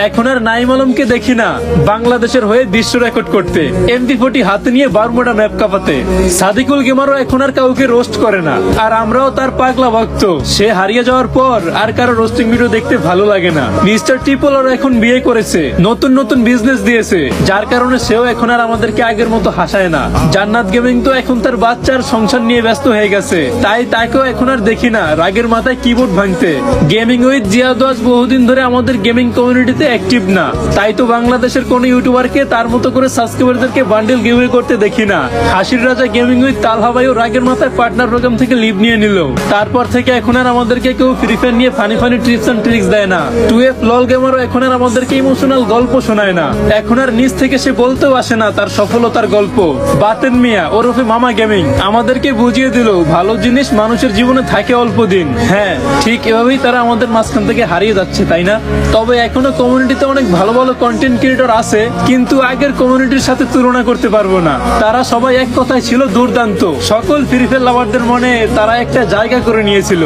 এখন আর নাইম আলমকে দেখি না বাংলাদেশের হয়ে বিশ্ব রেকর্ড করতে, MP40 হাতে নিয়ে বারমুডা ম্যাপ কাঁপাতে। সাদিকুল গেমারও এখন আর কাউকে রোস্ট করে না, আর আমরাও তার পাগলা ভক্ত। সে হারিয়ে যাওয়ার পর আর কারো রোস্টিং ভিডিও দেখতে ভালো লাগে না। মিস্টার ট্রিপলও এখন বিয়ে করেছে, নতুন নতুন বিজনেস দিয়েছে, যার কারণে সেও এখন আর আমাদেরকে আগের মতো হাসায় না। জান্নাত গেমিং তো এখন তার বাচ্চার সংসার নিয়ে ব্যস্ত হয়ে গেছে, তাই তাকেও এখন আর দেখি না রাগের মাথায় কিবোর্ড ভাঙতে। গেমিং উইথ জিয়াদ আজ বহুদিন ধরে আমাদের গেমিং কমিউনিটিতে অ্যাক্টিভ না, তাই তো বাংলাদেশের কোন ইউটিউবারকে তার মতো করে সাবস্ক্রাইবারদেরকে বান্ডেল গিভওয়ে করতে দেখি না। হাসির রাজা গেমিং উইথ তালহা ভাইও রাগের মাথায় পার্টনার প্রোগ্রাম থেকে লিভ নিয়ে নিল। তারপর থেকে এখন আর আমাদেরকে কেউ ফ্রি ফায়ার নিয়ে funny funny trips and tricks দেয় না। 2F লল গেমারও এখন আর আমাদেরকে ইমোশনাল গল্প শোনায় না। এখন আর নিজ থেকে সে বলতেও আসে না তার সফলতার গল্প। বাতেন মিয়া ওরফে মামা গেমিং আমাদেরকে বুঝিয়ে দিল ভালো জিনিস মানুষের জীবনে থাকে অল্প দিন। হ্যাঁ, ঠিক এভাবেই তারা আমাদের মাঝখান থেকে হারিয়ে যাচ্ছে, তাই না? তবে এখনো কমিউনিটিতে অনেক ভালো ভালো কন্টেন্ট ক্রিয়েটর আছে, কিন্তু আগের কমিউনিটির সাথে তুলনা করতে পারবো না। তারা সবাই এক কথায় ছিল দুর্দান্ত। সকল ফ্রি ফায়ার লাভারদের মনে তারা একটা জায়গা করে নিয়েছিল।